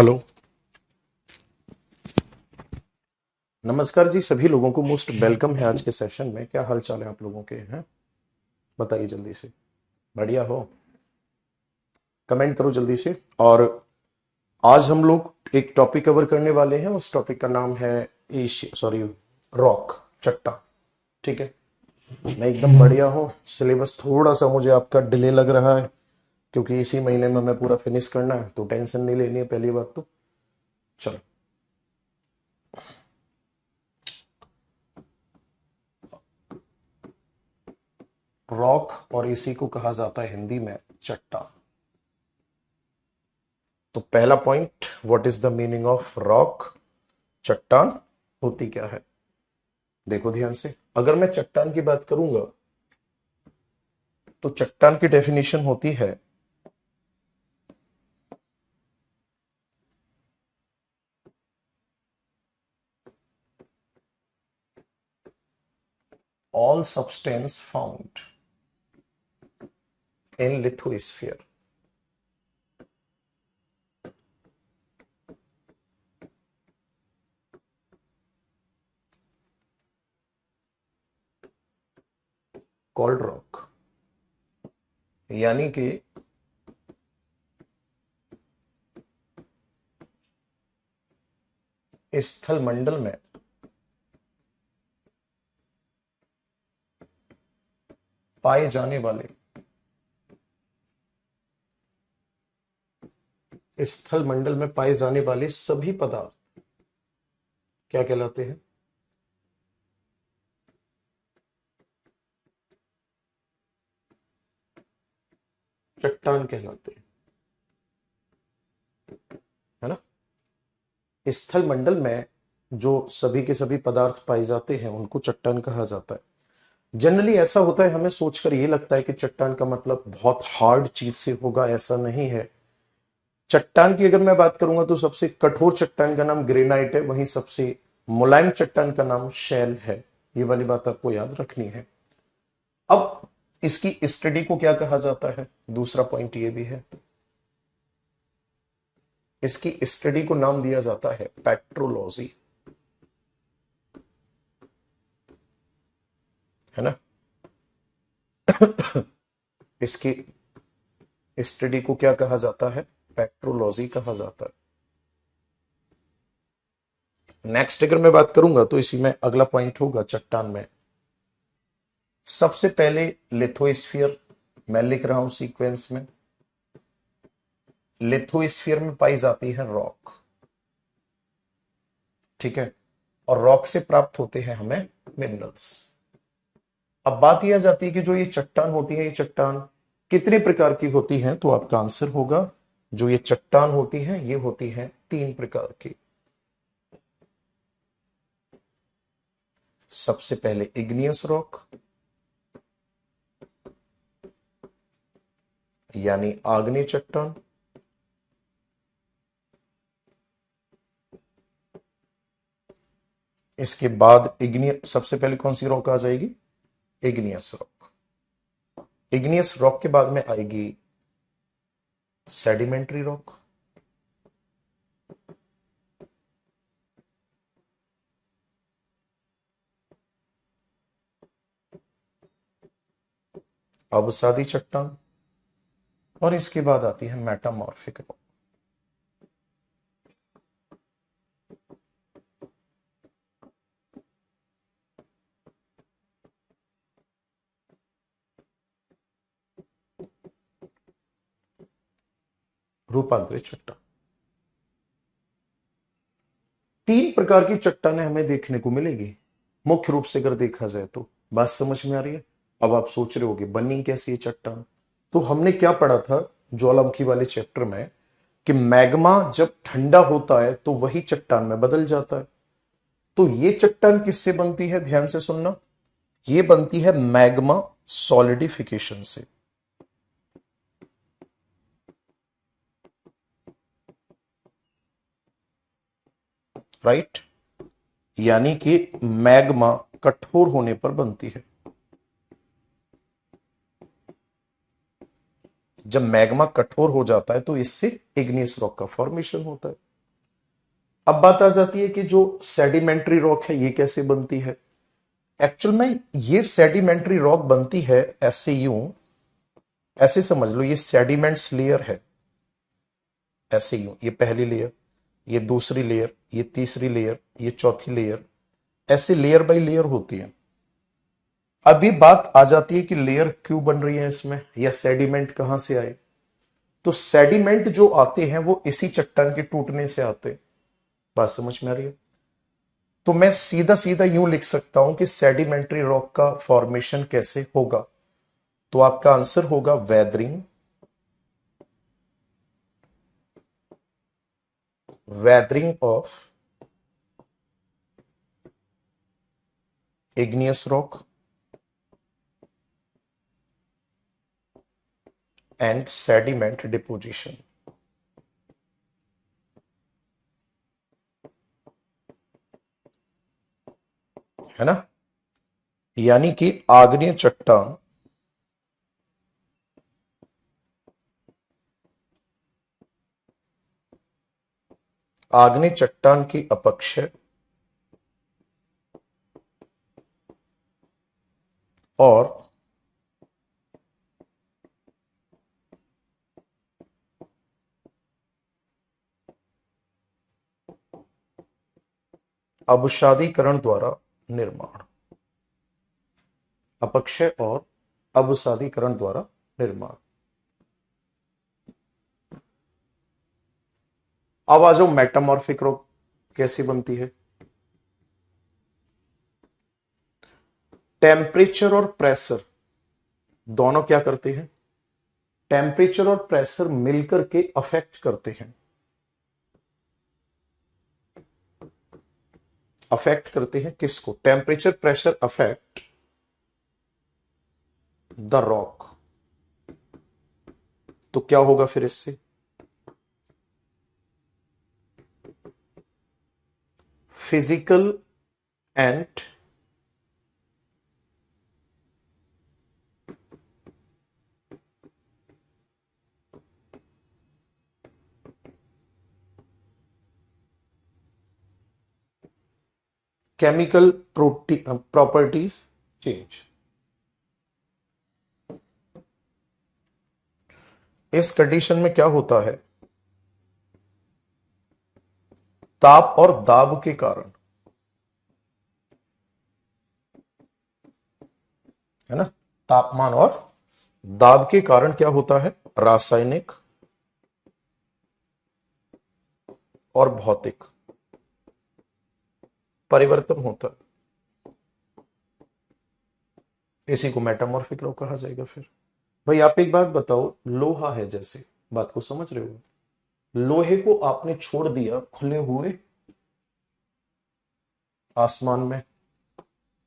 Hello. नमस्कार जी, सभी लोगों को मोस्ट वेलकम है आज के सेशन में। क्या हाल चाल है आप लोगों के हैं? बताइए जल्दी से। बढ़िया हो? कमेंट करो जल्दी से। और आज हम लोग एक टॉपिक कवर करने वाले हैं। उस टॉपिक का नाम है एशिया, सॉरी, रॉक, चट्टान। ठीक है। मैं एकदम बढ़िया हूँ। सिलेबस थोड़ा सा मुझे आपका डिले लग रहा है क्योंकि इसी महीने में मैं पूरा फिनिश करना है, तो टेंशन नहीं लेनी है पहली बात तो। चलो, रॉक और इसी को कहा जाता है हिंदी में चट्टान। तो पहला point, what is the meaning of rock? चट्टान होती क्या है? देखो ध्यान से। अगर मैं चट्टान की बात करूंगा तो चट्टान की डेफिनेशन होती है all substance found in lithosphere. Called rock. यानी कि स्थल मंडल में पाए जाने वाले, स्थल मंडल में पाए जाने वाले सभी पदार्थ क्या कहलाते हैं? चट्टान कहलाते हैं, है ना। स्थल मंडल में जो सभी के सभी पदार्थ पाए जाते हैं उनको चट्टान कहा जाता है। जनरली ऐसा होता है, हमें सोचकर ये लगता है कि चट्टान का मतलब बहुत हार्ड चीज से होगा, ऐसा नहीं है। चट्टान की अगर मैं बात करूंगा तो सबसे कठोर चट्टान का नाम ग्रेनाइट है, वहीं सबसे मुलायम चट्टान का नाम शैल है। ये वाली बात आपको याद रखनी है। अब इसकी स्टडी को क्या कहा जाता है? दूसरा पॉइंट ये भी है, इसकी स्टडी को नाम दिया जाता है पेट्रोलॉजी, है ना। इसकी स्टडी को क्या कहा जाता है? पेट्रोलॉजी कहा जाता है। नेक्स्ट अगर मैं बात करूंगा तो इसी में अगला पॉइंट होगा चट्टान में। सबसे पहले लिथोस्फीयर, मैं लिख रहा हूं सीक्वेंस में। लिथोस्फीयर में पाई जाती है रॉक, ठीक है। और रॉक से प्राप्त होते हैं हमें मिनरल्स। अब बात यह आ जाती है कि जो ये चट्टान होती है, ये चट्टान कितने प्रकार की होती है? तो आपका आंसर होगा, जो ये चट्टान होती है ये होती है 3 प्रकार की। सबसे पहले इग्नियस रॉक, यानी आग्नेय चट्टान। इसके बाद इग्नियस, सबसे पहले कौन सी रॉक आ जाएगी? Igneous rock. इग्नियस रॉक के बाद में आएगी सेडिमेंट्री रॉक। अवसादी चट्टान। और इसके बाद आती है मेटामॉर्फिक रॉक। रूपांतरित चट्टान। 3 प्रकार की चट्टानें हमें देखने को मिलेगी मुख्य रूप से अगर देखा जाए तो। बात समझ में आ रही है? अब आप सोच रहे होगे बनी कैसी है चट्टान। तो हमने क्या पढ़ा था ज्वालामुखी वाले चैप्टर में कि मैग्मा जब ठंडा होता है तो वही चट्टान में बदल जाता है। तो ये चट्टान किससे बनती है? ध्यान से सुनना। ये बनती है मैग्मा सॉलिडिफिकेशन से, राइट। यानी कि मैग्मा कठोर होने पर बनती है। जब मैग्मा कठोर हो जाता है तो इससे इग्नियस रॉक का फॉर्मेशन होता है। अब बात आ जाती है कि जो सेडिमेंट्री रॉक है ये कैसे बनती है। एक्चुअल में ये सेडिमेंट्री रॉक बनती है ऐसे, यूं ऐसे समझ लो, ये सेडिमेंट्स लेयर है, ऐसे यूं, ये पहली लेयर, ये दूसरी लेयर, ये तीसरी लेयर, ये चौथी लेयर, ऐसे लेयर बाय लेयर होती है। अभी बात आ जाती है कि लेयर क्यों बन रही है इसमें, या सेडिमेंट कहां से आए। तो सेडिमेंट जो आते हैं वो इसी चट्टान के टूटने से आते हैं। बात समझ में आ रही है। तो मैं सीधा सीधा यूं लिख सकता हूं कि सेडिमेंट्री रॉक का फॉर्मेशन कैसे होगा। तो आपका आंसर होगा weathering, weathering of igneous rock and sediment deposition। है ना, यानी कि आग्नेय चट्टान आग्नेय चट्टान की अपक्षय और अवसादीकरण द्वारा निर्माण, अपक्षय और अवसादीकरण द्वारा निर्माण। अब आ जाओ मेटामॉर्फिक रॉक कैसी बनती है। टेम्परेचर और प्रेशर दोनों क्या करते हैं, टेम्परेचर और प्रेशर मिलकर के अफेक्ट करते हैं, अफेक्ट करते हैं किसको, temperature pressure affect the rock. तो क्या होगा फिर इससे, physical and chemical properties change. इस कंडीशन में क्या होता है, ताप और दाब के कारण, है ना, तापमान और दाब के कारण क्या होता है, रासायनिक और भौतिक परिवर्तन होता है। इसी को मेटामॉर्फिक लॉ कहा जाएगा। फिर भाई आप एक बात बताओ, लोहा है जैसे, बात को समझ रहे हो, लोहे को आपने छोड़ दिया खुले हुए आसमान में,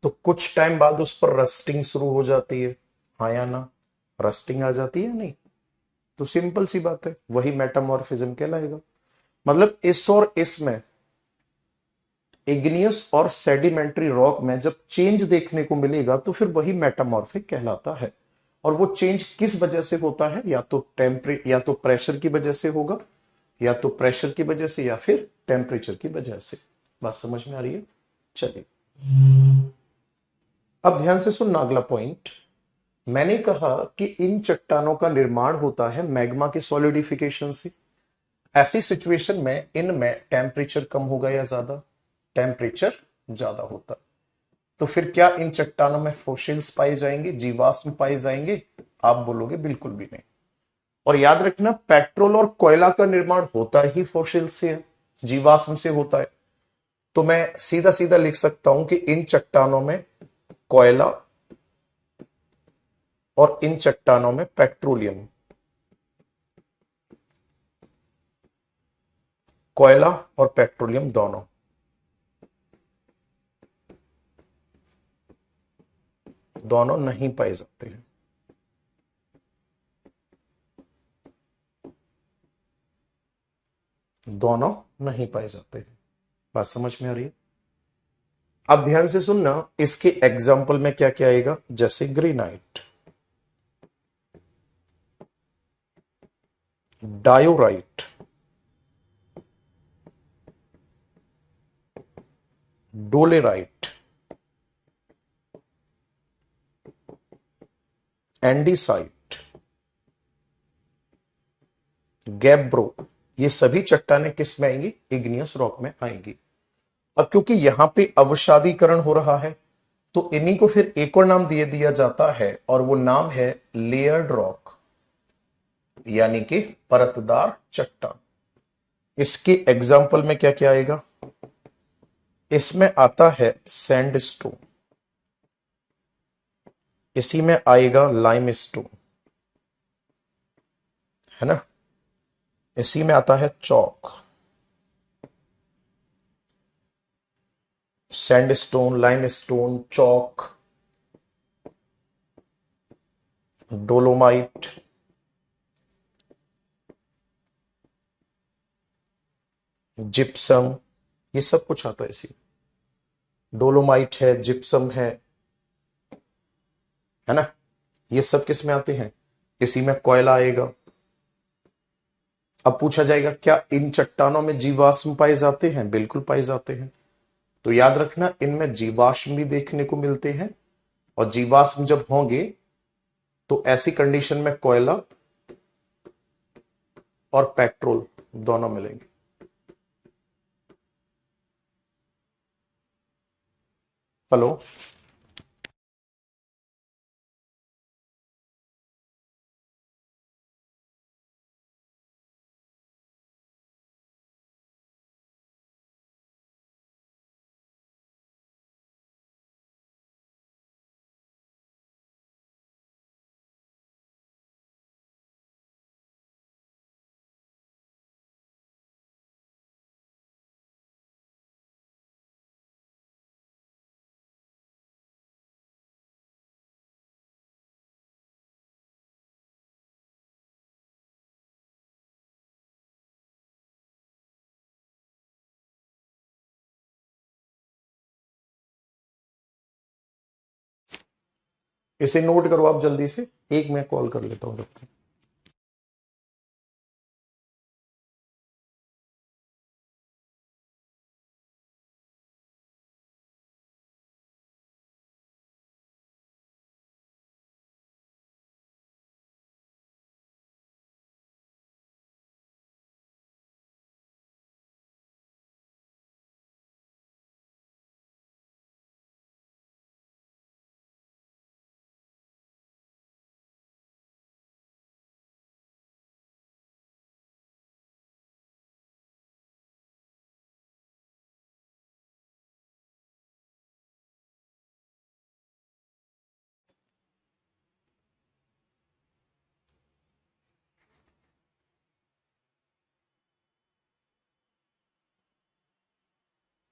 तो कुछ टाइम बाद उस पर रस्टिंग शुरू हो जाती है, हाँ या ना, रस्टिंग आ जाती है नहीं। तो सिंपल सी बात है, वही मेटामॉर्फिज्म कहलाएगा। मतलब इस और इसमें, इग्नियस और सेडिमेंट्री रॉक में जब चेंज देखने को मिलेगा तो फिर वही मेटामॉर्फिक कहलाता है। और वो चेंज किस वजह से होता है, या तो प्रेशर की वजह से होगा, या तो प्रेशर की वजह से, या फिर टेम्परेचर की वजह से। बात समझ में आ रही है। चलिए अब ध्यान से सुनना अगला पॉइंट। मैंने कहा कि इन चट्टानों का निर्माण होता है मैग्मा के सॉलिडिफिकेशन से। ऐसी सिचुएशन में इनमें टेम्परेचर कम होगा या ज्यादा, टेम्परेचर ज्यादा होता है। तो फिर क्या इन चट्टानों में फोसिल्स पाए जाएंगे, जीवाश्म पाए जाएंगे, आप बोलोगे बिल्कुल भी नहीं। और याद रखना, पेट्रोल और कोयला का निर्माण होता ही फोसिल से है, जीवाश्म से होता है। तो मैं सीधा सीधा लिख सकता हूं कि इन चट्टानों में कोयला और इन चट्टानों में पेट्रोलियम, कोयला और पेट्रोलियम दोनों नहीं पाए जाते हैं। दोनों नहीं पाए जाते हैं। बात समझ में आ रही है। अब ध्यान से सुनना, इसके एग्जाम्पल में क्या क्या आएगा, जैसे ग्रेनाइट, डायोराइट, डोलेराइट, एंडीसाइट, गैब्रो, ये सभी चट्टानें किस में आएंगी? इग्नियस रॉक में आएंगी। अब क्योंकि यहां पे अवसादीकरण हो रहा है तो इन्हीं को फिर एक और नाम दे दिया जाता है और वो नाम है लेयर्ड रॉक, यानी कि परतदार चट्टान। इसके एग्जाम्पल में क्या क्या आएगा? इसमें आता है सैंडस्टोन, इसी में आएगा लाइमस्टोन, है ना, इसी में आता है चौक, सैंडस्टोन, लाइमस्टोन, चौक, डोलोमाइट, जिप्सम, ये सब कुछ आता है इसी में। डोलोमाइट है, जिप्सम है ना, ये सब किस में आते हैं? इसी में कोयला आएगा। अब पूछा जाएगा क्या इन चट्टानों में जीवाश्म पाए जाते हैं? बिल्कुल पाए जाते हैं। तो याद रखना इनमें जीवाश्म भी देखने को मिलते हैं और जीवाश्म जब होंगे तो ऐसी कंडीशन में कोयला और पेट्रोल दोनों मिलेंगे। हेलो, इसे नोट करो आप जल्दी से, एक मैं कॉल कर लेता हूं जब तक।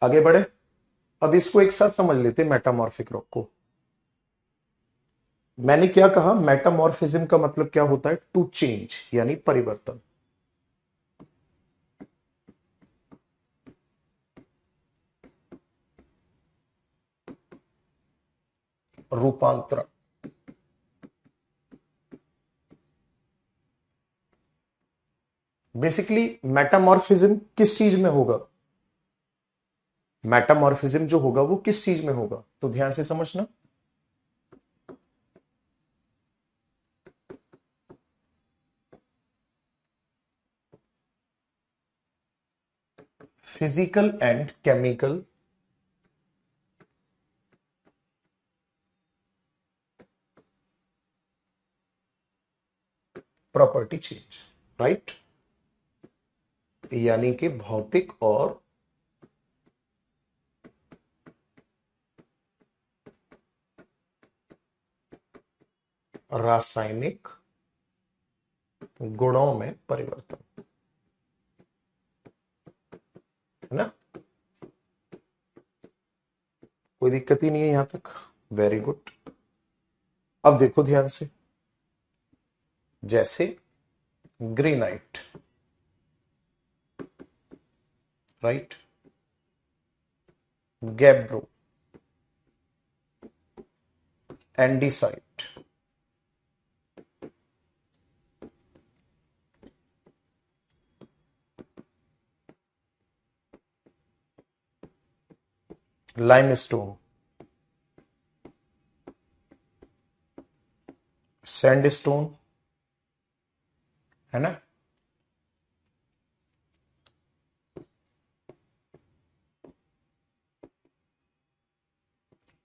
आगे बढ़े। अब इसको एक साथ समझ लेते मेटामॉर्फिक रॉक को। मैंने क्या कहा? मेटामॉर्फिज्म का मतलब क्या होता है? टू चेंज, यानी परिवर्तन। रूपांतरण। बेसिकली मेटामॉर्फिज्म किस चीज में होगा? मेटामॉर्फिज्म जो होगा वो किस चीज में होगा? तो ध्यान से समझना। Physical and chemical property change, right, यानी कि भौतिक और रासायनिक गुणों में परिवर्तन, है ना। कोई दिक्कत ही नहीं है यहां तक? Very good. अब देखो ध्यान से, जैसे granite, right, gabbro, andesite, limestone, sandstone, है ना,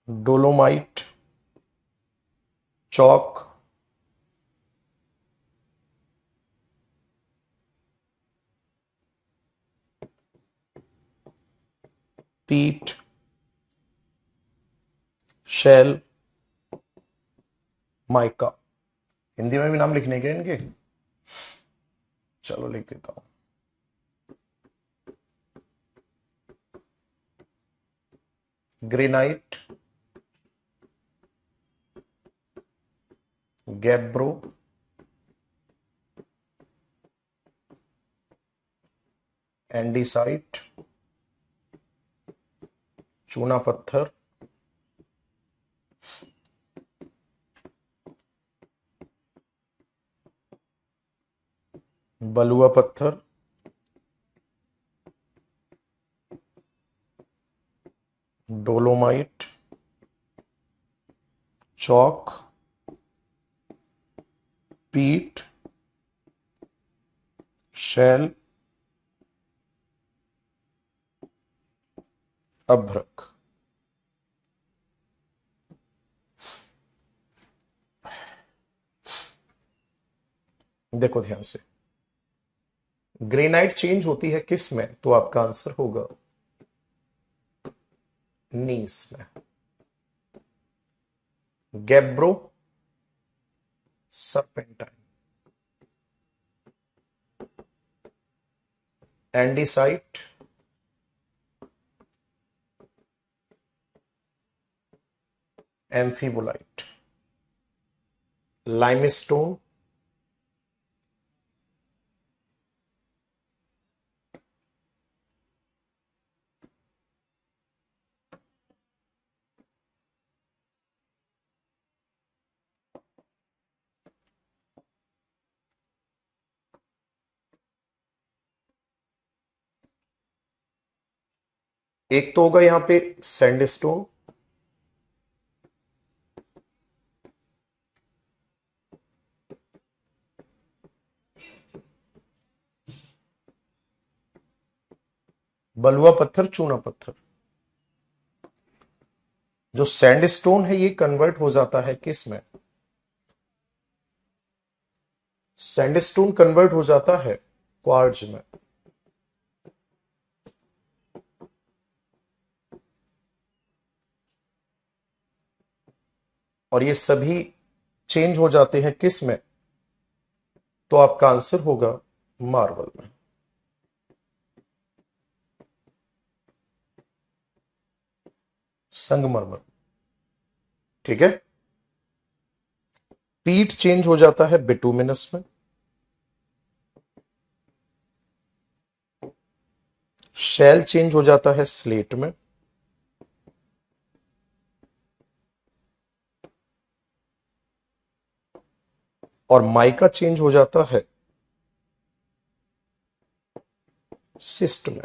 डोलोमाइट, चौक, पीट, शेल, माइका। हिंदी में भी नाम लिखने के इनके, चलो लिख देता हूं। ग्रेनाइट, गैब्रो, एंडीसाइट, चूना पत्थर, बलुआ पत्थर, डोलोमाइट, चौक, पीट, शैल, अभ्रक। देखो ध्यान से, ग्रेनाइट चेंज होती है किस में, तो आपका आंसर होगा नीस में। गैब्रो, सरपेंटाइन, एंडीसाइट, एम्फीबोलाइट, लाइमस्टोन, एक तो होगा यहां पे सैंडस्टोन, बलुआ पत्थर, चूना पत्थर। जो सैंडस्टोन है ये कन्वर्ट हो जाता है किस में, सैंडस्टोन कन्वर्ट हो जाता है क्वार्ट्ज में। और ये सभी चेंज हो जाते हैं किस में, तो आपका आंसर होगा मार्बल में। संगमरमर, ठीक है। पीट चेंज हो जाता है बिटुमिनस में, शैल चेंज हो जाता है स्लेट में, और माइका चेंज हो जाता है सिस्ट में।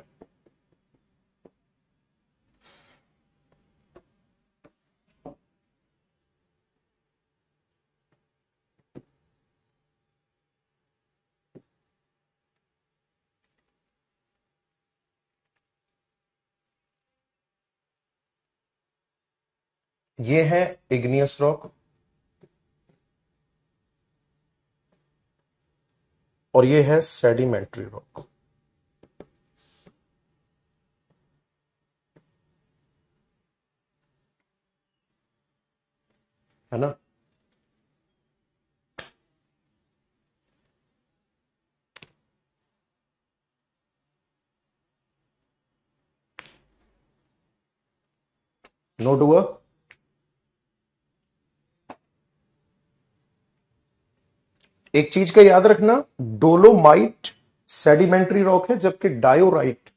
ये है इग्नियस रॉक, और ये है सेडिमेंट्री रॉक, है ना। नोट हुआ। एक चीज का याद रखना, डोलोमाइट सेडिमेंट्री रॉक है, जबकि डायोराइट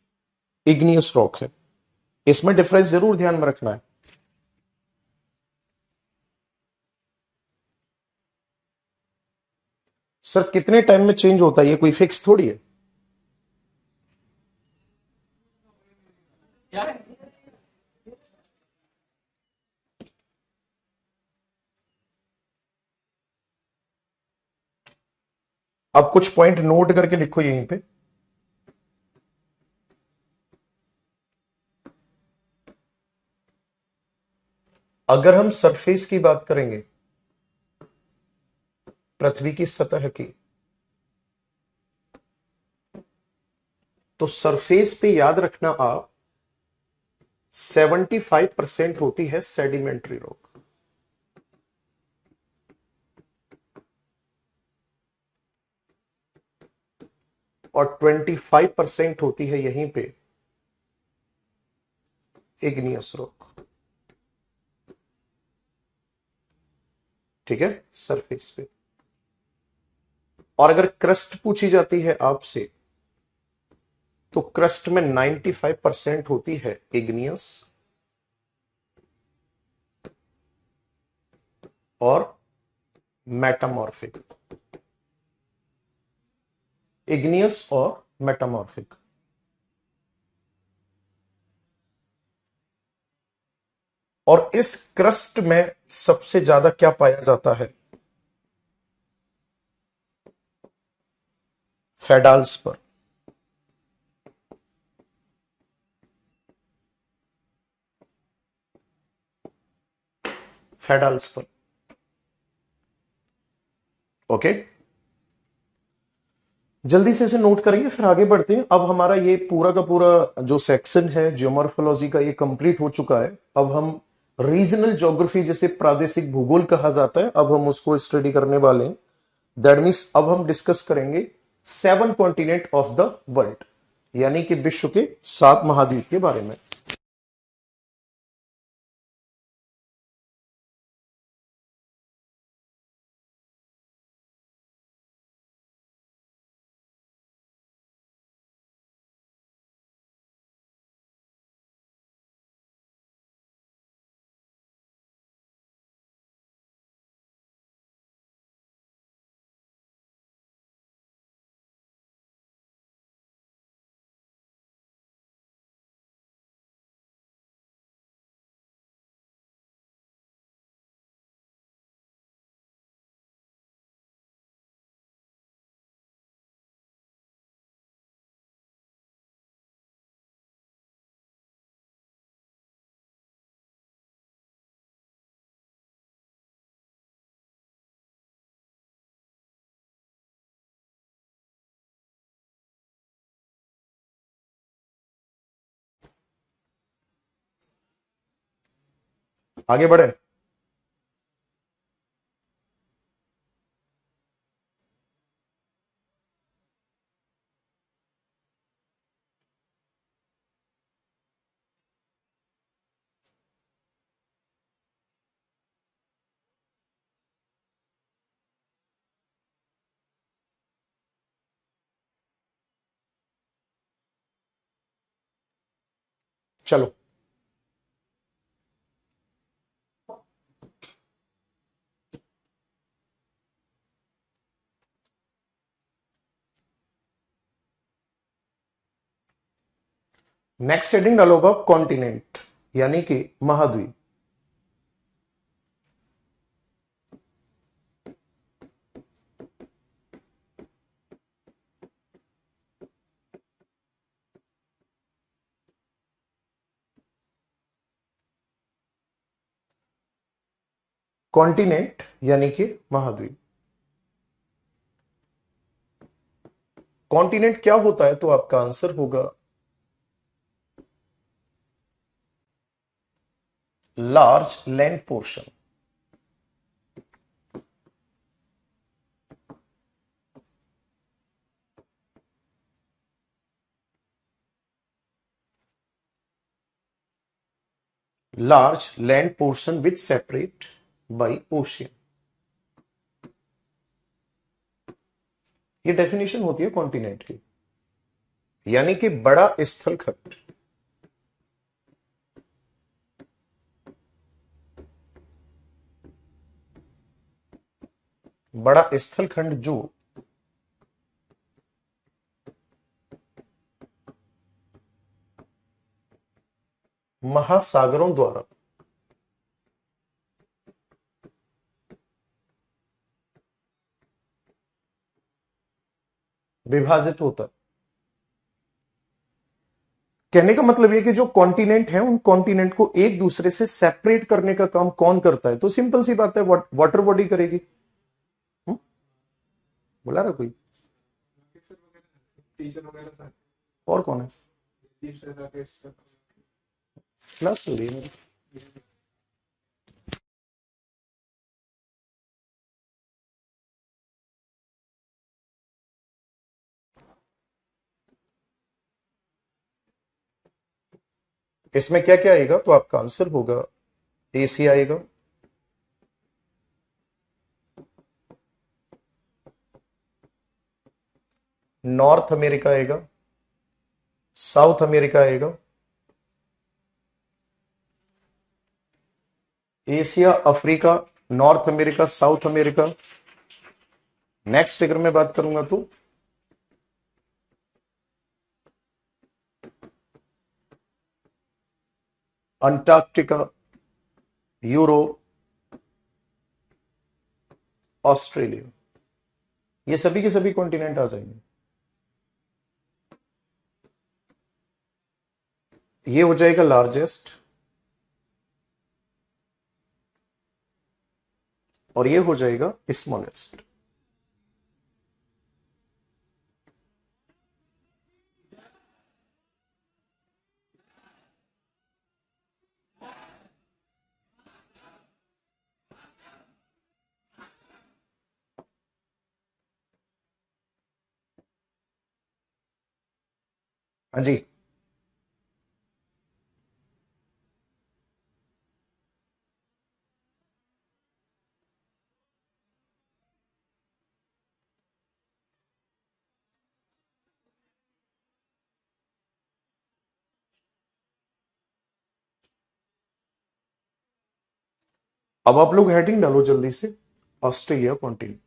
इग्नियस रॉक है। इसमें डिफरेंस जरूर ध्यान में रखना है। सर कितने टाइम में चेंज होता है, ये कोई फिक्स थोड़ी है। अब कुछ पॉइंट नोट करके लिखो यहीं पे। अगर हम सरफेस की बात करेंगे, पृथ्वी की सतह की, तो सरफेस पे याद रखना आप 75% होती है सेडिमेंट्री रॉक, और 25% होती है यहीं पे इग्नियस रॉक। ठीक है, सरफेस पे। और अगर क्रस्ट पूछी जाती है आपसे, तो क्रस्ट में 95% होती है इग्नियस और मेटामॉर्फिक। इग्नियस और मेटामॉर्फिक। और इस क्रस्ट में सबसे ज्यादा क्या पाया जाता है? फेडाल्स पर। फेडाल्स पर। ओके, जल्दी से इसे नोट करेंगे फिर आगे बढ़ते हैं। अब हमारा ये पूरा का पूरा जो सेक्शन है जियोमॉर्फोलॉजी का, ये कंप्लीट हो चुका है। अब हम रीजनल ज्योग्राफी, जिसे प्रादेशिक भूगोल कहा जाता है, अब हम उसको स्टडी करने वाले हैं। दैट मीन्स अब हम डिस्कस करेंगे 7 कॉन्टिनेंट ऑफ द वर्ल्ड, यानी कि विश्व के 7 महाद्वीप के बारे में। आगे बढ़े। चलो, नेक्स्ट हेडिंग डालोगा कॉन्टिनेंट, यानी कि महाद्वीप। कॉन्टिनेंट यानी कि महाद्वीप। कॉन्टिनेंट क्या होता है? तो आपका आंसर होगा large land portion. Large land portion which separate by ocean. ये डेफिनेशन होती है कॉन्टिनेंट की, यानी कि बड़ा स्थल खंड। बड़ा स्थल खंड जो महासागरों द्वारा विभाजित होता है। कहने का मतलब ये कि जो कॉन्टिनेंट है उन कॉन्टिनेंट को एक दूसरे से सेपरेट करने का काम कौन करता है? तो सिंपल सी बात है, वाटर बॉडी करेगी। हुँ? बोला रहा कोई? और कौन है? क्लास हो रही है मेरी। इसमें क्या क्या आएगा? तो आपका आंसर होगा एशिया आएगा, नॉर्थ अमेरिका आएगा, साउथ अमेरिका आएगा, Asia, Africa, north America, south America. Next अगर मैं बात करूंगा तो अंटार्कटिका, यूरोप, ऑस्ट्रेलिया, ये सभी के सभी कॉन्टिनेंट आ जाएंगे। ये हो जाएगा लार्जेस्ट और ये हो जाएगा स्मॉलेस्ट। हाँ जी। अब आप लोग हेडिंग डालो जल्दी से, ऑस्ट्रेलिया कॉन्टिनेंट।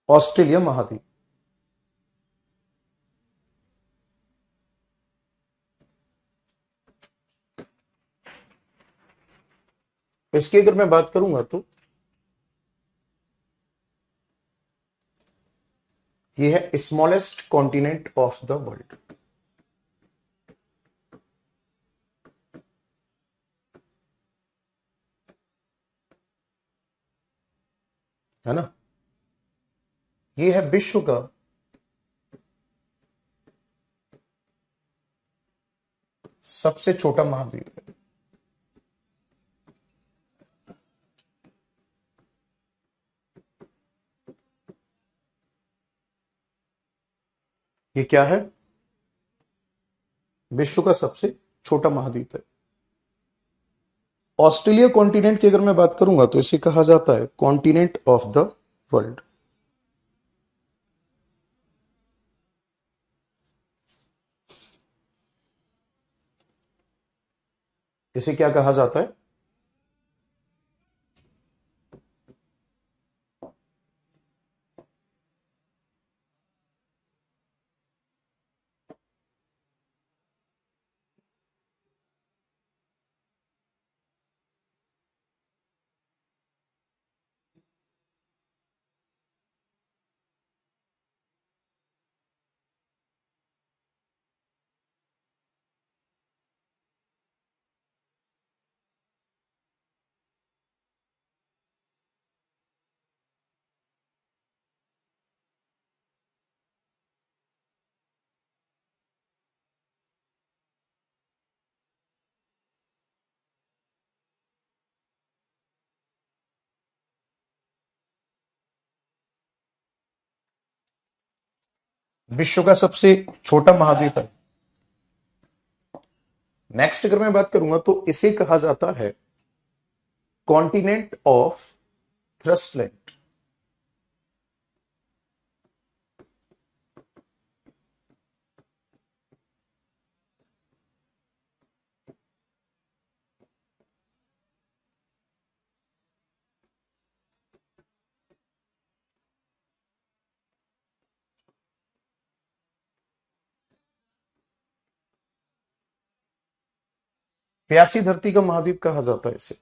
ऑस्ट्रेलिया महाद्वीप। इसकी अगर मैं बात करूंगा तो ये है smallest continent of the world, है ना? ये है विश्व का सबसे छोटा महाद्वीप है। ये क्या है? विश्व का सबसे छोटा महाद्वीप है। ऑस्ट्रेलिया कॉन्टिनेंट की अगर मैं बात करूंगा तो इसे कहा जाता है कॉन्टिनेंट ऑफ द वर्ल्ड। इसे क्या कहा जाता है? विश्व का सबसे छोटा महाद्वीप है। नेक्स्ट अगर मैं बात करूंगा तो इसे कहा जाता है कॉन्टिनेंट ऑफ थ्रस्टलैंड। प्यासी धरती का महाद्वीप कहा जाता है इसे।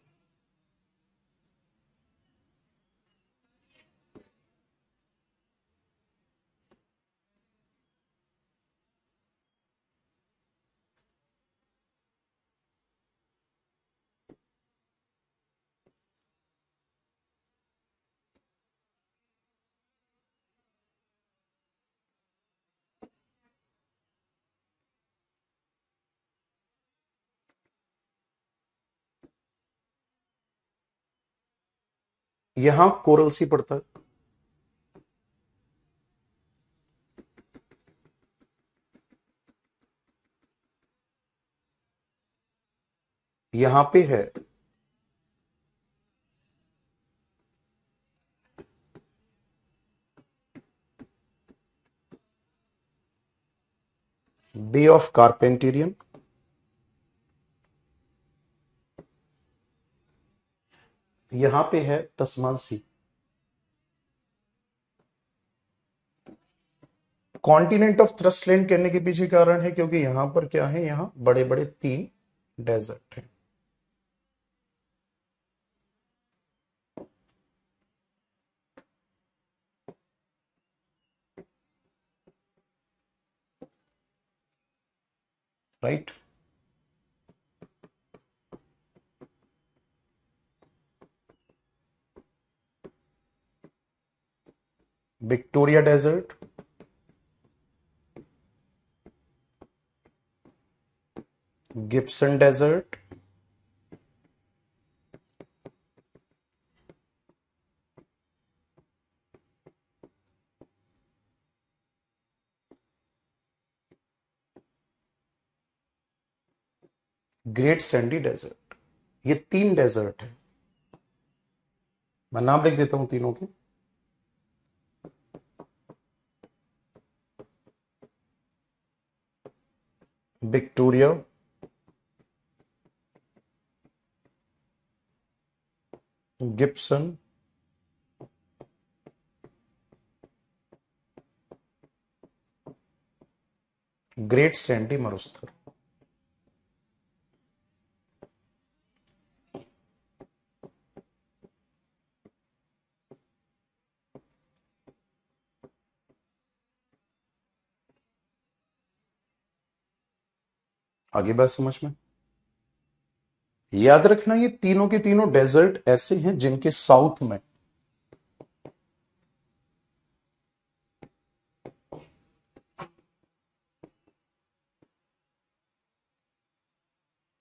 यहां कोरल सी पड़ता है। यहां पे है बे ऑफ कारपेंटेरियन। यहां पे है तस्मान सी। कॉन्टिनेंट ऑफ थ्रस्टलैंड कहने के पीछे कारण है क्योंकि यहां पर क्या है, यहां बड़े बड़े 3 डेजर्ट हैं। Right. Victoria desert, Gibson desert, great sandy desert. ये 3 डेजर्ट है। मैं नाम लिख देता हूं तीनों के। विक्टोरिया, गिब्सन, ग्रेट सैंडी मरुस्थल। आगे बात समझ में। याद रखना ये तीनों के तीनों डेजर्ट ऐसे हैं जिनके साउथ में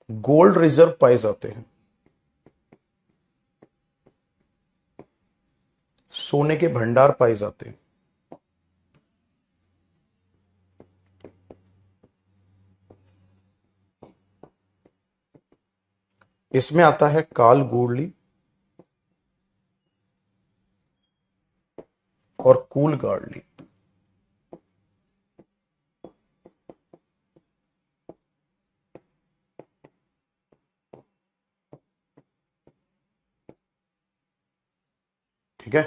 गोल्ड रिजर्व पाए जाते हैं, सोने के भंडार पाए जाते हैं। इसमें आता है काल गूर्ली और कूल गार्ली। ठीक है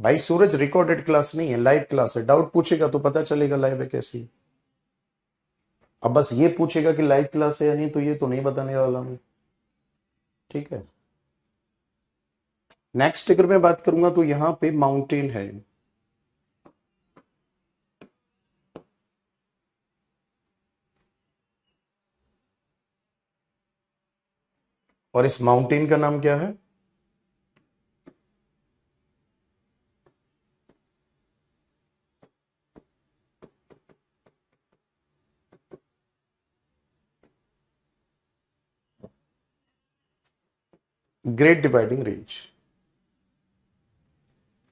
भाई सूरज, रिकॉर्डेड क्लास नहीं है, लाइव क्लास है। डाउट पूछेगा तो पता चलेगा लाइव है कैसी। अब बस ये पूछेगा कि लाइव क्लास है या नहीं, तो ये तो नहीं बताने वाला मैं। ठीक है। नेक्स्ट अगर मैं बात करूंगा तो यहां पे माउंटेन है, और इस माउंटेन का नाम क्या है? ग्रेट डिवाइडिंग रेंज,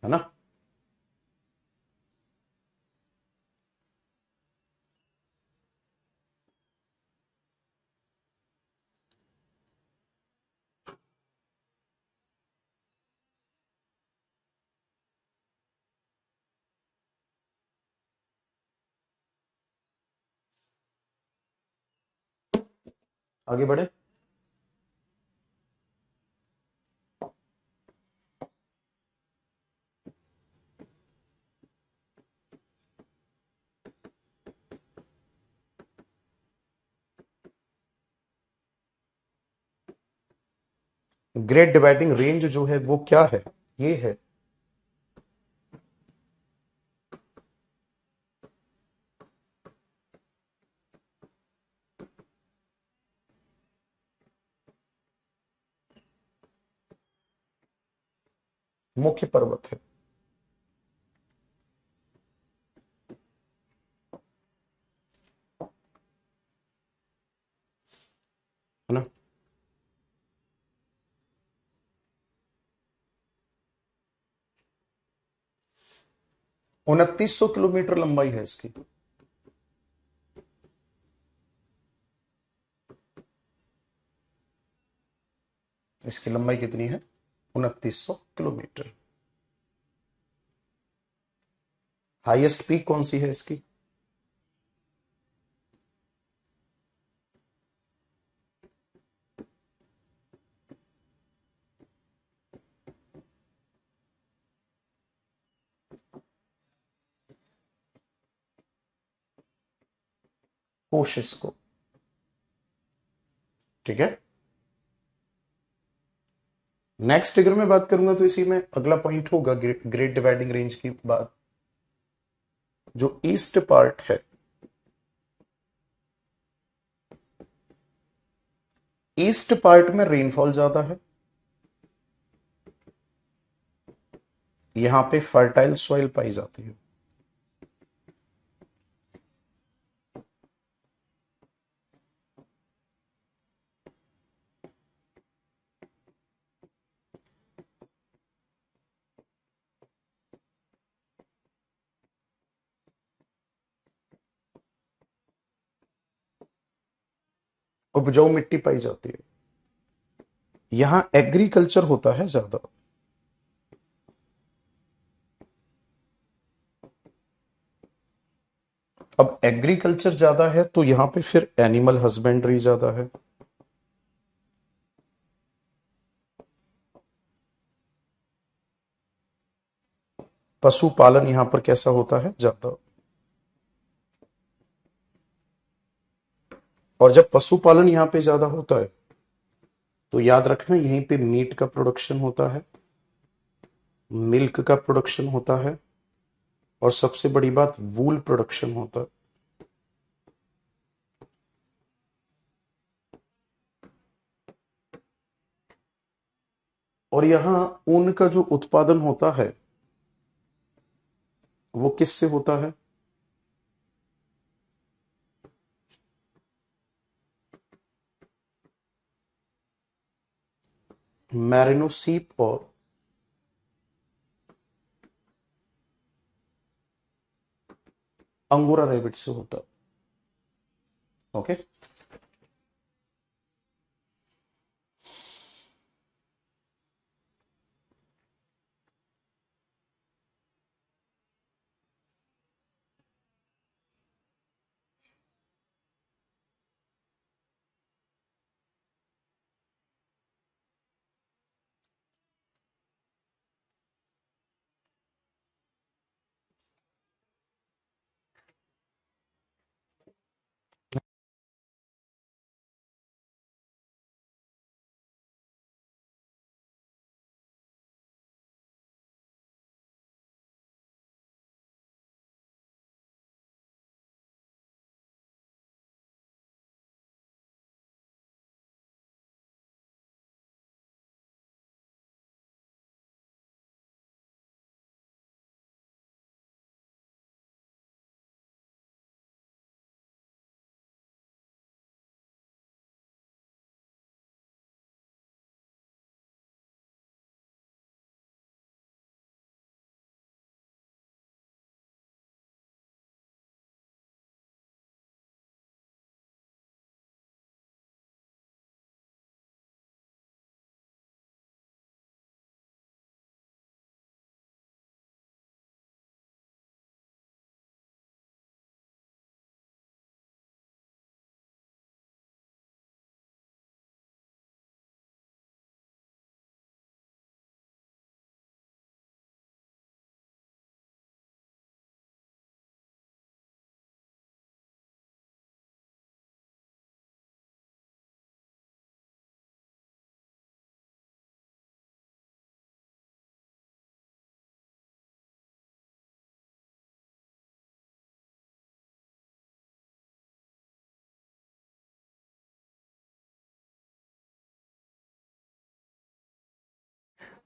है ना। आगे बढ़े। ग्रेट डिवाइडिंग रेंज जो है वो क्या है? ये है मुख्य पर्वत है ना? 2900 किलोमीटर लंबाई है इसकी। इसकी लंबाई कितनी है? 2900 किलोमीटर। हाईएस्ट पीक कौन सी है इसकी? कोशिश को। ठीक है। नेक्स्ट फिगर में बात करूंगा तो इसी में अगला पॉइंट होगा ग्रेट डिवाइडिंग रेंज की बात। जो ईस्ट पार्ट है, ईस्ट पार्ट में रेनफॉल ज्यादा है, यहां पे फर्टाइल सॉइल पाई जाती है। उपजाऊ मिट्टी पाई जाती है, यहां एग्रीकल्चर होता है ज्यादा। अब एग्रीकल्चर ज्यादा है तो यहां पे फिर एनिमल हस्बेंड्री ज्यादा है। पशुपालन यहां पर कैसा होता है? ज्यादा। और जब पशुपालन यहां पे ज्यादा होता है तो याद रखना यहीं पे मीट का प्रोडक्शन होता है, मिल्क का प्रोडक्शन होता है, और सबसे बड़ी बात वूल प्रोडक्शन होता है। और यहां ऊन का जो उत्पादन होता है वो किससे होता है? मैरिनो सीप और अंगोरा रैबिट से होता है। ओके।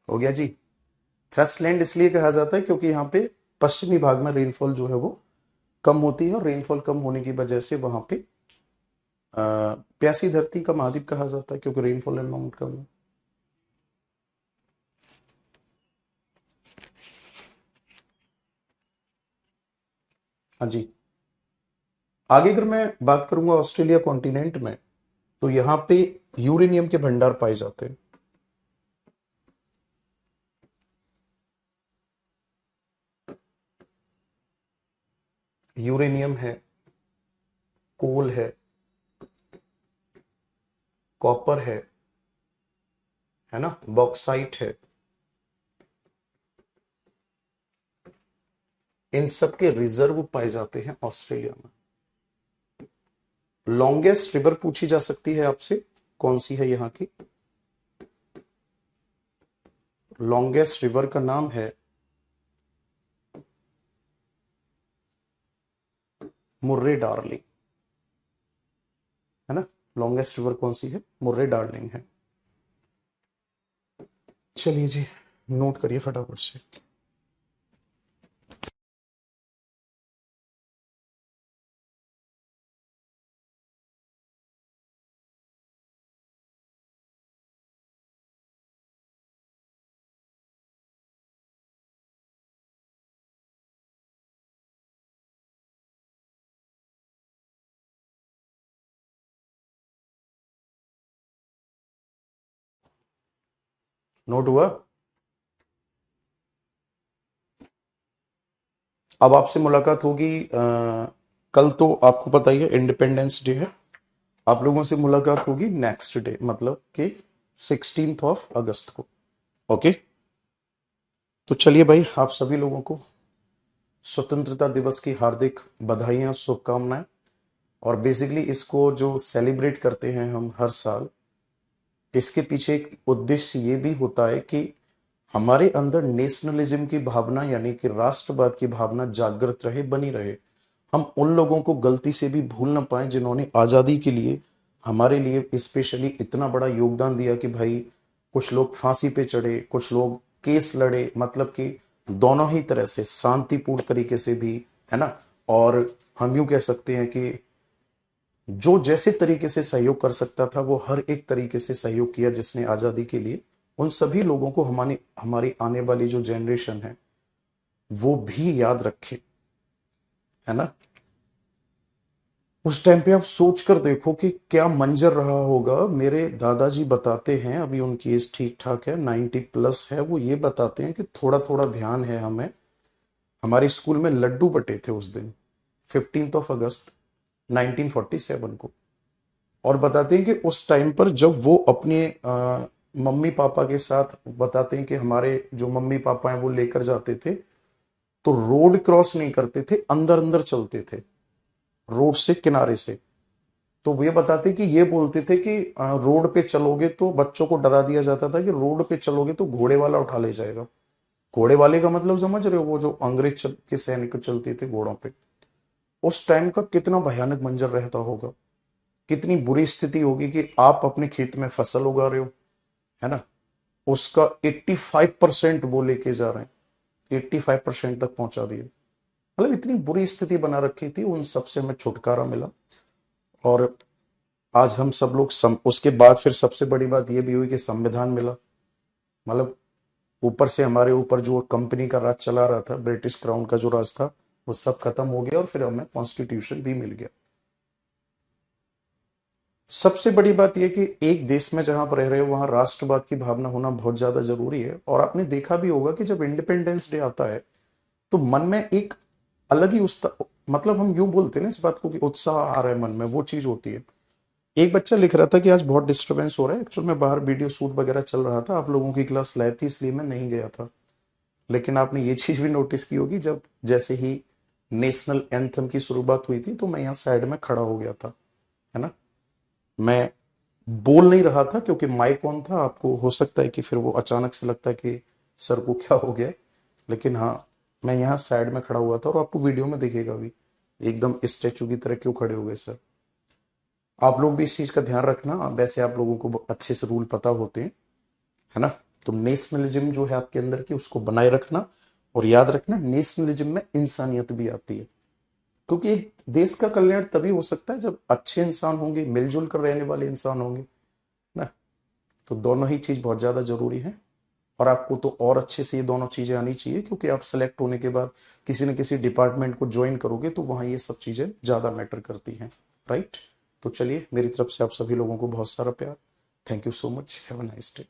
हो गया जी। थ्रस्टलैंड इसलिए कहा जाता है क्योंकि यहाँ पे पश्चिमी भाग में रेनफॉल जो है वो कम होती है, और रेनफॉल कम होने की वजह से वहां पे प्यासी धरती का महाद्वीप कहा जाता है, क्योंकि रेनफॉल अमाउंट कम है। हाँ जी। आगे अगर मैं बात करूंगा ऑस्ट्रेलिया कॉन्टिनेंट में, तो यहाँ पे यूरेनियम के भंडार पाए जाते हैं। यूरेनियम है, कोल है, कॉपर है ना, बॉक्साइट है। इन सब के रिजर्व पाए जाते हैं ऑस्ट्रेलिया में। लॉन्गेस्ट रिवर पूछी जा सकती है आपसे, कौन सी है यहाँ की? लॉन्गेस्ट रिवर का नाम है मुर्रे डार्लिंग, है ना। लॉन्गेस्ट रिवर कौन सी है? मुर्रे डार्लिंग है। चलिए जी, नोट करिए फटाफट से। नोट हुआ? अब आपसे मुलाकात होगी कल तो आपको पता ही है इंडिपेंडेंस डे है। आप लोगों से मुलाकात होगी नेक्स्ट डे, मतलब कि 16 अगस्त को। ओके। तो चलिए भाई, आप सभी लोगों को स्वतंत्रता दिवस की हार्दिक बधाइयां, शुभकामनाएं। और बेसिकली इसको जो सेलिब्रेट करते हैं हम हर साल, इसके पीछे एक उद्देश्य ये भी होता है कि हमारे अंदर नेशनलिज्म की भावना, यानी कि राष्ट्रवाद की भावना जागृत रहे, बनी रहे। हम उन लोगों को गलती से भी भूल ना पाए जिन्होंने आज़ादी के लिए, हमारे लिए स्पेशली इतना बड़ा योगदान दिया कि भाई कुछ लोग फांसी पे चढ़े, कुछ लोग केस लड़े, मतलब कि दोनों ही तरह से शांतिपूर्ण तरीके से भी, है ना। और हम यूं कह सकते हैं कि जो जैसे तरीके से सहयोग कर सकता था वो हर एक तरीके से सहयोग किया जिसने आज़ादी के लिए। उन सभी लोगों को हमारी हमारी आने वाली जो जनरेशन है वो भी याद रखे, है ना। उस टाइम पे आप सोच कर देखो कि क्या मंजर रहा होगा। मेरे दादाजी बताते हैं, अभी उनकी एज ठीक ठाक है, 90+ है, वो ये बताते हैं कि थोड़ा थोड़ा ध्यान है हमें, हमारे स्कूल में लड्डू बटे थे उस दिन, 15 अगस्त 1947 को। और बताते हैं कि उस टाइम पर जब वो अपने मम्मी पापा के साथ, बताते हैं कि हमारे जो मम्मी पापा हैं वो लेकर जाते थे, तो रोड क्रॉस नहीं करते थे, अंदर अंदर चलते थे, रोड से किनारे से। तो वो ये बताते कि ये बोलते थे कि रोड पे चलोगे तो, बच्चों को डरा दिया जाता था कि रोड पे चलोगे तो घोड़े वाला उठा ले जाएगा। घोड़े वाले का मतलब समझ रहे हो, वो जो अंग्रेज के सैनिक चलते थे घोड़ों पे। उस टाइम का कितना भयानक मंजर रहता होगा, कितनी बुरी स्थिति होगी कि आप अपने खेत में फसल उगा रहे हो, है ना, उसका 85% वो लेके जा रहे हैं, 85% तक पहुंचा दिए। मतलब इतनी बुरी स्थिति बना रखी थी, उन सबसे हमें छुटकारा मिला। और आज हम सब लोग उसके बाद फिर सबसे बड़ी बात यह भी हुई कि संविधान मिला। मतलब ऊपर से हमारे ऊपर जो कंपनी का राज चला रहा था, ब्रिटिश क्राउन का जो राज था, वो सब खत्म हो गया और फिर हमें कॉन्स्टिट्यूशन भी मिल गया। सबसे बड़ी बात यह कि एक देश में जहां पर रह रहे हो वहां राष्ट्रवाद की भावना होना बहुत ज्यादा जरूरी है। और आपने देखा भी होगा कि जब इंडिपेंडेंस डे आता है तो मन में एक अलग ही मतलब हम यूं बोलते हैं ना इस बात को कि उत्साह आ रहा है मन में, वो चीज होती है। एक बच्चा लिख रहा था कि आज बहुत डिस्टरबेंस हो रहा है, एक्चुअल में बाहर वीडियो शूट वगैरह चल रहा था, आप लोगों की क्लास लाइव थी इसलिए मैं नहीं गया था। लेकिन आपने ये चीज भी नोटिस की होगी, जब जैसे ही नेशनल एंथम की शुरुआत हुई थी तो मैं यहाँ साइड में खड़ा हो गया था, है ना। मैं बोल नहीं रहा था क्योंकि माइक ऑन था, आपको हो सकता है कि फिर वो अचानक से लगता है कि सर को क्या हो गया। लेकिन हाँ, मैं यहाँ साइड में खड़ा हुआ था और आपको वीडियो में दिखेगा भी, एकदम स्टेचू की तरह क्यों खड़े हो गए सर। आप लोग भी इस चीज का ध्यान रखना, वैसे आप लोगों को अच्छे से रूल पता होते हैं, है ना, तो नेशनलिज्म जो है आपके अंदर की, उसको बनाए रखना, और याद रखना नेशनलिज्म में इंसानियत भी आती है, क्योंकि एक देश का कल्याण तभी हो सकता है जब अच्छे इंसान होंगे, मिलजुल कर रहने वाले इंसान होंगे ना। तो दोनों ही चीज बहुत ज्यादा जरूरी है, और आपको तो और अच्छे से ये दोनों चीजें आनी चाहिए, क्योंकि आप सेलेक्ट होने के बाद किसी न किसी डिपार्टमेंट को ज्वाइन करोगे तो वहां ये सब चीजें ज्यादा मैटर करती हैं, राइट। तो चलिए, मेरी तरफ से आप सभी लोगों को बहुत सारा प्यार। Thank you so much. Have a nice day.